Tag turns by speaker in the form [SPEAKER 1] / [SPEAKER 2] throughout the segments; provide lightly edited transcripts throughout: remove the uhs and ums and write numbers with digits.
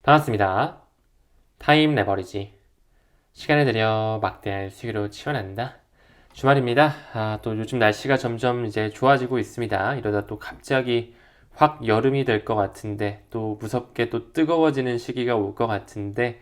[SPEAKER 1] 반갑습니다. 타임 레버리지. 시간을 들여 막대한 수익으로 치환한다. 주말입니다. 또 요즘 날씨가 점점 이제 좋아지고 있습니다. 이러다 또 갑자기 확 여름이 될 것 같은데, 또 무섭게 또 뜨거워지는 시기가 올 것 같은데,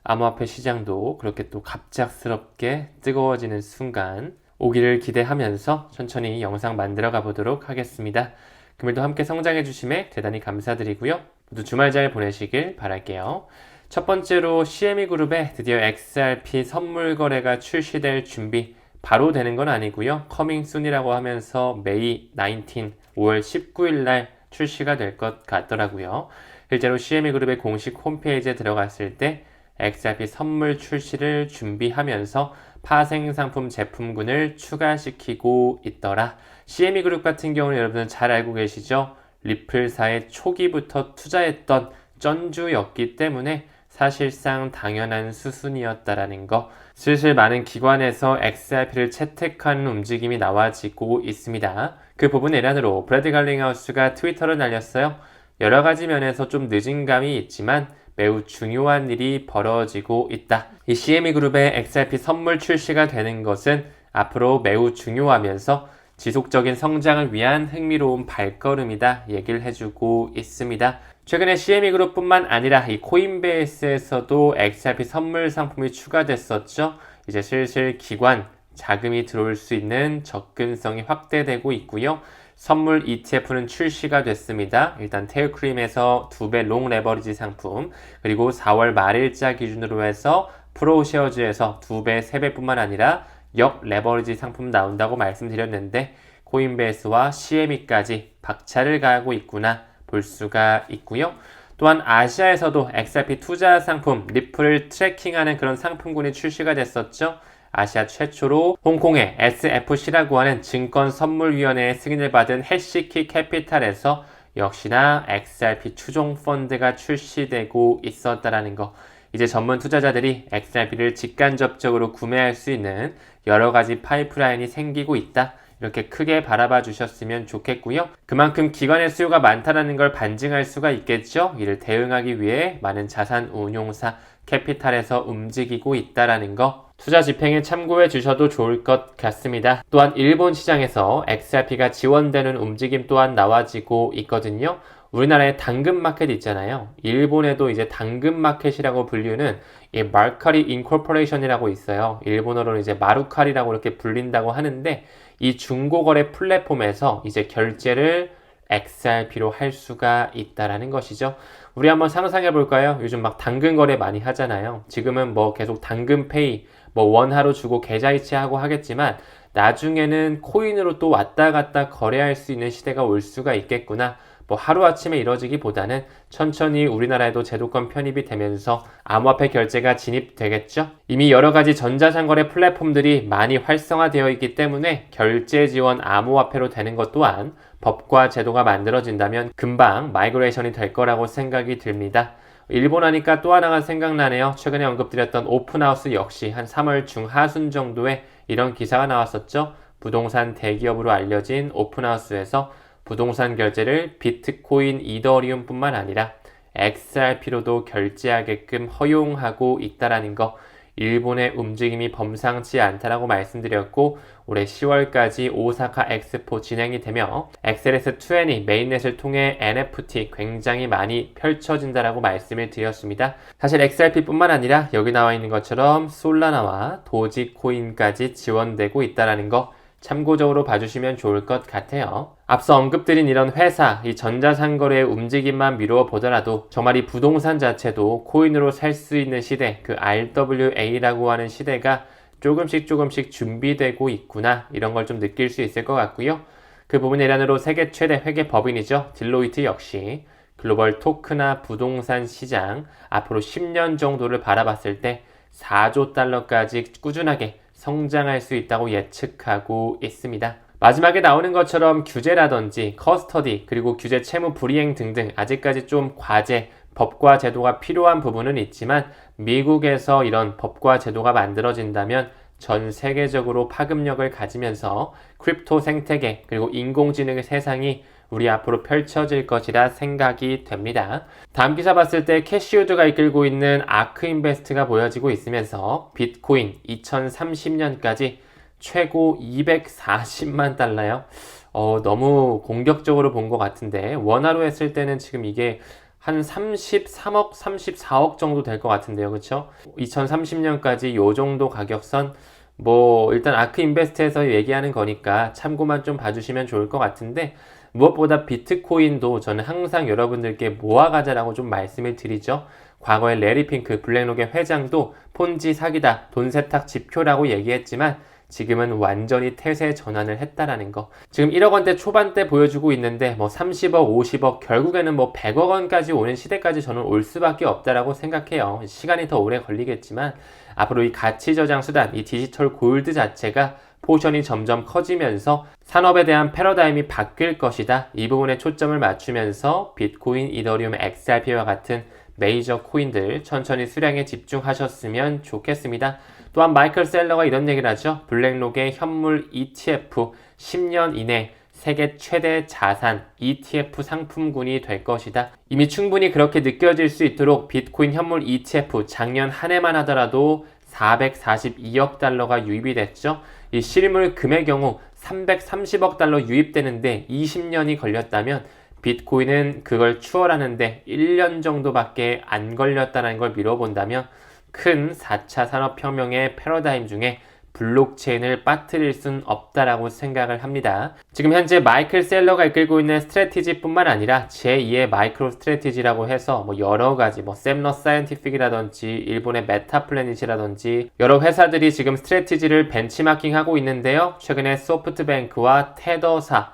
[SPEAKER 1] 암호화폐 시장도 그렇게 또 갑작스럽게 뜨거워지는 순간 오기를 기대하면서 천천히 영상 만들어 가보도록 하겠습니다. 금일도 함께 성장해 주심에 대단히 감사드리고요. 모두 주말 잘 보내시길 바랄게요. 첫 번째로 CME 그룹에 드디어 XRP 선물 거래가 출시될 준비 바로 되는 건 아니고요. 커밍 순이라고 하면서 메이 19, 5월 19일 날 출시가 될 것 같더라고요. 실제로 CME 그룹의 공식 홈페이지에 들어갔을 때 XRP 선물 출시를 준비하면서 파생 상품 제품군을 추가시키고 있더라. CME 그룹 같은 경우는 여러분은 잘 알고 계시죠? 리플사의 초기부터 투자했던 쩐주였기 때문에 사실상 당연한 수순이었다라는 거. 슬슬 많은 기관에서 XRP를 채택하는 움직임이 나와지고 있습니다. 그 부분의 일환으로 브래드 갈링하우스가 트위터를 날렸어요. 여러 가지 면에서 좀 늦은 감이 있지만 매우 중요한 일이 벌어지고 있다. 이 CME 그룹의 XRP 선물 출시가 되는 것은 앞으로 매우 중요하면서 지속적인 성장을 위한 흥미로운 발걸음이다 얘기를 해주고 있습니다. 최근에 CME 그룹뿐만 아니라 이 코인베이스에서도 XRP 선물 상품이 추가됐었죠. 이제 슬슬 기관 자금이 들어올 수 있는 접근성이 확대되고 있고요. 선물 ETF는 출시가 됐습니다. 일단 테일크림에서 2배 롱 레버리지 상품, 그리고 4월 말일자 기준으로 해서 프로쉐어즈에서 2배, 3배뿐만 아니라 역 레버리지 상품 나온다고 말씀드렸는데 코인베이스와 CME까지 박차를 가하고 있구나 볼 수가 있고요. 또한 아시아에서도 XRP 투자 상품 리플을 트래킹하는 그런 상품군이 출시가 됐었죠. 아시아 최초로 홍콩의 SFC라고 하는 증권선물위원회의 승인을 받은 해시키 캐피탈에서 역시나 XRP 추종 펀드가 출시되고 있었다라는 거. 이제 전문 투자자들이 XRP를 직간접적으로 구매할 수 있는 여러 가지 파이프라인이 생기고 있다. 이렇게 크게 바라봐 주셨으면 좋겠고요. 그만큼 기관의 수요가 많다는 걸 반증할 수가 있겠죠. 이를 대응하기 위해 많은 자산 운용사 캐피탈에서 움직이고 있다는 거. 투자 집행에 참고해 주셔도 좋을 것 같습니다. 또한 일본 시장에서 XRP가 지원되는 움직임 또한 나와지고 있거든요. 우리나라에 당근마켓 있잖아요. 일본에도 이제 당근마켓이라고 불리는 이 마르카리 인코퍼레이션이라고 있어요. 일본어로는 이제 마루카리라고 이렇게 불린다고 하는데 이 중고거래 플랫폼에서 이제 결제를 XRP로 할 수가 있다라는 것이죠. 우리 한번 상상해 볼까요? 요즘 막 당근 거래 많이 하잖아요. 지금은 뭐 계속 당근페이, 뭐 원화로 주고 계좌이체하고 하겠지만 나중에는 코인으로 또 왔다 갔다 거래할 수 있는 시대가 올 수가 있겠구나. 뭐 하루아침에 이뤄지기보다는 천천히 우리나라에도 제도권 편입이 되면서 암호화폐 결제가 진입되겠죠. 이미 여러 가지 전자상거래 플랫폼들이 많이 활성화되어 있기 때문에 결제 지원 암호화폐로 되는 것 또한 법과 제도가 만들어진다면 금방 마이그레이션이 될 거라고 생각이 듭니다. 일본 하니까 또 하나가 생각나네요. 최근에 언급드렸던 오픈하우스 역시 한 3월 중하순 정도에 이런 기사가 나왔었죠. 부동산 대기업으로 알려진 오픈하우스에서 부동산 결제를 비트코인, 이더리움뿐만 아니라 XRP로도 결제하게끔 허용하고 있다라는 거. 일본의 움직임이 범상치 않다라고 말씀드렸고 올해 10월까지 오사카 엑스포 진행이 되며 XLS20 메인넷을 통해 NFT 굉장히 많이 펼쳐진다라고 말씀을 드렸습니다. 사실 XRP뿐만 아니라 여기 나와 있는 것처럼 솔라나와 도지코인까지 지원되고 있다라는 거 참고적으로 봐주시면 좋을 것 같아요. 앞서 언급드린 이런 회사, 이 전자상거래의 움직임만 미루어 보더라도 정말 이 부동산 자체도 코인으로 살 수 있는 시대, 그 RWA라고 하는 시대가 조금씩 준비되고 있구나 이런 걸 좀 느낄 수 있을 것 같고요. 그 부분의 일환으로 세계 최대 회계 법인이죠. 딜로이트 역시 글로벌 토크나 부동산 시장 앞으로 10년 정도를 바라봤을 때 4조 달러까지 꾸준하게 성장할 수 있다고 예측하고 있습니다. 마지막에 나오는 것처럼 규제라든지 커스터디 그리고 규제 채무 불이행 등등 아직까지 좀 과제, 법과 제도가 필요한 부분은 있지만 미국에서 이런 법과 제도가 만들어진다면 전 세계적으로 파급력을 가지면서 크립토 생태계 그리고 인공지능의 세상이 우리 앞으로 펼쳐질 것이라 생각이 됩니다. 다음 기사 봤을 때 캐시우드가 이끌고 있는 아크인베스트가 보여지고 있으면서 비트코인 2030년까지 최고 240만 달러요. 너무 공격적으로 본 것 같은데 원화로 했을 때는 지금 이게 한 33억, 34억 정도 될 것 같은데요. 그렇죠? 2030년까지 요 정도 가격선 일단 아크 인베스트에서 얘기하는 거니까 참고만 좀 봐주시면 좋을 것 같은데 무엇보다 비트코인도 저는 항상 여러분들께 모아가자라고 좀 말씀을 드리죠. 과거에 레리 핑크 블랙록의 회장도 폰지 사기다, 돈 세탁 지표라고 얘기했지만 지금은 완전히 태세 전환을 했다라는 거. 지금 1억 원대 초반대 보여주고 있는데 30억, 50억, 결국에는 100억 원까지 오는 시대까지 저는 올 수밖에 없다라고 생각해요. 시간이 더 오래 걸리겠지만 앞으로 이 가치 저장 수단, 이 디지털 골드 자체가 포션이 점점 커지면서 산업에 대한 패러다임이 바뀔 것이다. 이 부분에 초점을 맞추면서 비트코인, 이더리움, XRP와 같은 메이저 코인들 천천히 수량에 집중하셨으면 좋겠습니다. 또한 마이클 셀러가 이런 얘기를 하죠. 블랙록의 현물 ETF 10년 이내 세계 최대 자산 ETF 상품군이 될 것이다. 이미 충분히 그렇게 느껴질 수 있도록 비트코인 현물 ETF 작년 한 해만 하더라도 442억 달러가 유입이 됐죠. 이 실물 금의 경우 330억 달러 유입되는데 20년이 걸렸다면 비트코인은 그걸 추월하는데 1년 정도밖에 안 걸렸다는 걸 미뤄본다면 큰 4차 산업혁명의 패러다임 중에 블록체인을 빠뜨릴 순 없다라고 생각을 합니다. 지금 현재 마이클 셀러가 이끌고 있는 스트래티지뿐만 아니라 제2의 마이크로 스트래티지라고 해서 여러 가지 샘러 사이언티픽이라든지 일본의 메타플래닛이라든지 여러 회사들이 지금 스트래티지를 벤치마킹하고 있는데요. 최근에 소프트뱅크와 테더사,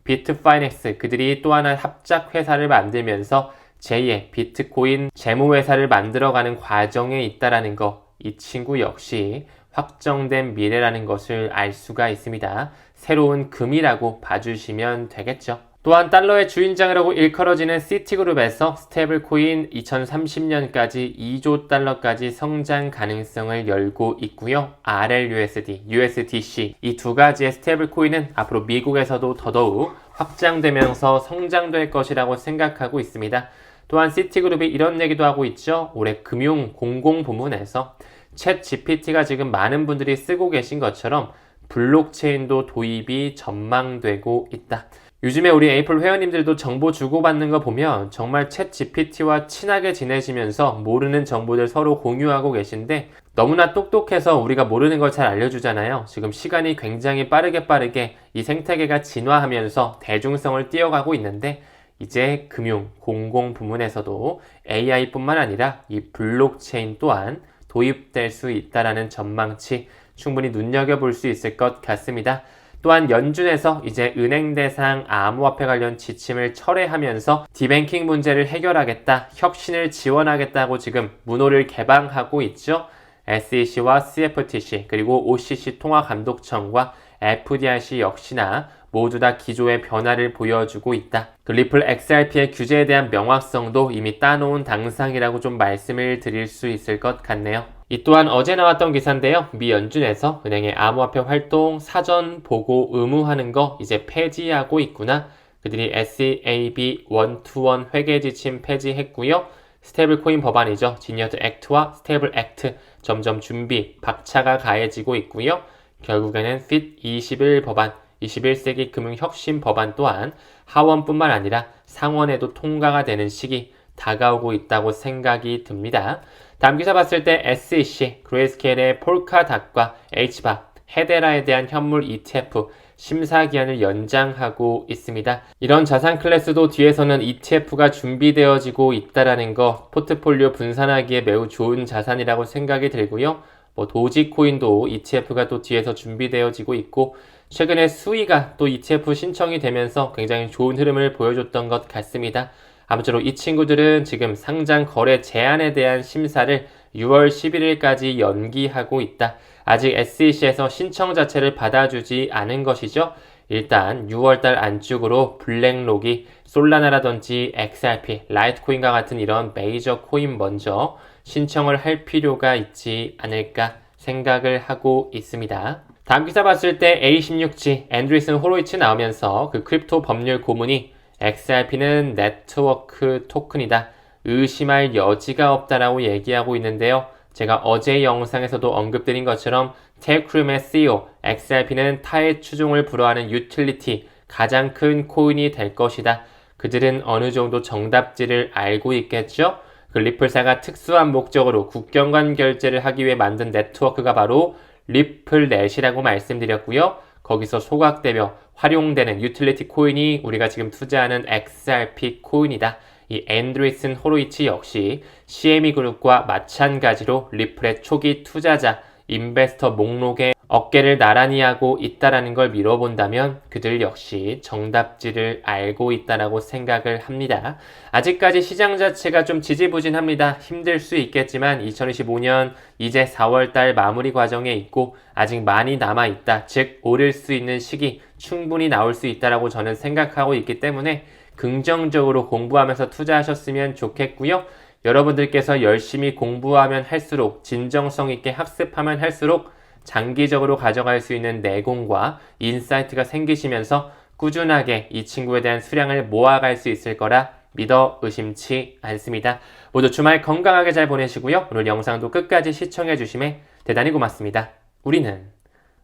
[SPEAKER 1] 비트파이넥스 그들이 또 하나 합작 회사를 만들면서 제2의 비트코인 재무회사를 만들어가는 과정에 있다라는 거, 이 친구 역시 확정된 미래라는 것을 알 수가 있습니다. 새로운 금이라고 봐주시면 되겠죠. 또한 달러의 주인장이라고 일컬어지는 시티그룹에서 스테이블코인 2030년까지 2조 달러까지 성장 가능성을 열고 있고요. RLUSD, USDC 이 두 가지의 스테이블코인은 앞으로 미국에서도 더더욱 확장되면서 성장될 것이라고 생각하고 있습니다. 또한 시티그룹이 이런 얘기도 하고 있죠. 올해 금융 공공 부문에서 챗 GPT가 지금 많은 분들이 쓰고 계신 것처럼 블록체인도 도입이 전망되고 있다. 요즘에 우리 에이플 회원님들도 정보 주고받는 거 보면 정말 챗 GPT와 친하게 지내시면서 모르는 정보들 서로 공유하고 계신데 너무나 똑똑해서 우리가 모르는 걸 잘 알려주잖아요. 지금 시간이 굉장히 빠르게 이 생태계가 진화하면서 대중성을 띄어가고 있는데 이제 금융, 공공 부문에서도 AI뿐만 아니라 이 블록체인 또한 도입될 수 있다라는 전망치 충분히 눈여겨볼 수 있을 것 같습니다. 또한 연준에서 이제 은행 대상 암호화폐 관련 지침을 철회하면서 디뱅킹 문제를 해결하겠다, 혁신을 지원하겠다고 지금 문호를 개방하고 있죠. SEC와 CFTC 그리고 OCC 통화감독청과 FDIC 역시나 모두 다 기조의 변화를 보여주고 있다. 그 리플 XRP의 규제에 대한 명확성도 이미 따놓은 당상이라고 좀 말씀을 드릴 수 있을 것 같네요. 이 또한 어제 나왔던 기사인데요. 미 연준에서 은행의 암호화폐 활동 사전 보고 의무하는 거 이제 폐지하고 있구나. 그들이 SAB 121 회계 지침 폐지했고요. 스테이블코인 법안이죠. 지니어드 액트와 스테이블 액트 점점 준비, 박차가 가해지고 있고요. 결국에는 FIT 21 법안 21세기 금융혁신 법안 또한 하원뿐만 아니라 상원에도 통과가 되는 시기 다가오고 있다고 생각이 듭니다. 다음 기사 봤을 때 SEC, 그레이스케일의 폴카닷과 HBA, 헤데라에 대한 현물 ETF 심사 기한을 연장하고 있습니다. 이런 자산 클래스도 뒤에서는 ETF가 준비되어지고 있다라는 거 포트폴리오 분산하기에 매우 좋은 자산이라고 생각이 들고요. 도지코인도 ETF가 또 뒤에서 준비되어지고 있고 최근에 수위가 또 ETF 신청이 되면서 굉장히 좋은 흐름을 보여줬던 것 같습니다. 아무쪼록 이 친구들은 지금 상장 거래 제한에 대한 심사를 6월 11일까지 연기하고 있다. 아직 SEC에서 신청 자체를 받아주지 않은 것이죠. 일단 6월달 안쪽으로 블랙록이 솔라나라든지 XRP, 라이트코인과 같은 이런 메이저 코인 먼저 신청을 할 필요가 있지 않을까 생각을 하고 있습니다. 다음 기사 봤을 때 A16G, 앤드리슨 호로이츠 나오면서 그 크립토 법률 고문이 XRP는 네트워크 토큰이다. 의심할 여지가 없다라고 얘기하고 있는데요. 제가 어제 영상에서도 언급드린 것처럼 테크룸의 CEO, XRP는 타의 추종을 불허하는 유틸리티, 가장 큰 코인이 될 것이다. 그들은 어느 정도 정답지를 알고 있겠죠? 그 리플사가 특수한 목적으로 국경 간 결제를 하기 위해 만든 네트워크가 바로 리플넷이라고 말씀드렸고요. 거기서 소각되며 활용되는 유틸리티 코인이 우리가 지금 투자하는 XRP 코인이다. 이 앤드리슨 호로이치 역시 CME 그룹과 마찬가지로 리플의 초기 투자자, 인베스터 목록에 어깨를 나란히 하고 있다라는 걸 미뤄본다면 그들 역시 정답지를 알고 있다라고 생각을 합니다. 아직까지 시장 자체가 좀 지지부진합니다. 힘들 수 있겠지만 2025년 이제 4월달 마무리 과정에 있고 아직 많이 남아있다. 즉 오를 수 있는 시기 충분히 나올 수 있다라고 저는 생각하고 있기 때문에 긍정적으로 공부하면서 투자하셨으면 좋겠고요. 여러분들께서 열심히 공부하면 할수록 진정성 있게 학습하면 할수록 장기적으로 가져갈 수 있는 내공과 인사이트가 생기시면서 꾸준하게 이 친구에 대한 수량을 모아갈 수 있을 거라 믿어 의심치 않습니다. 모두 주말 건강하게 잘 보내시고요. 오늘 영상도 끝까지 시청해 주심에 대단히 고맙습니다. 우리는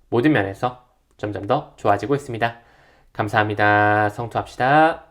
[SPEAKER 1] 모든 면에서 점점 더 좋아지고 있습니다. 감사합니다. 성투합시다.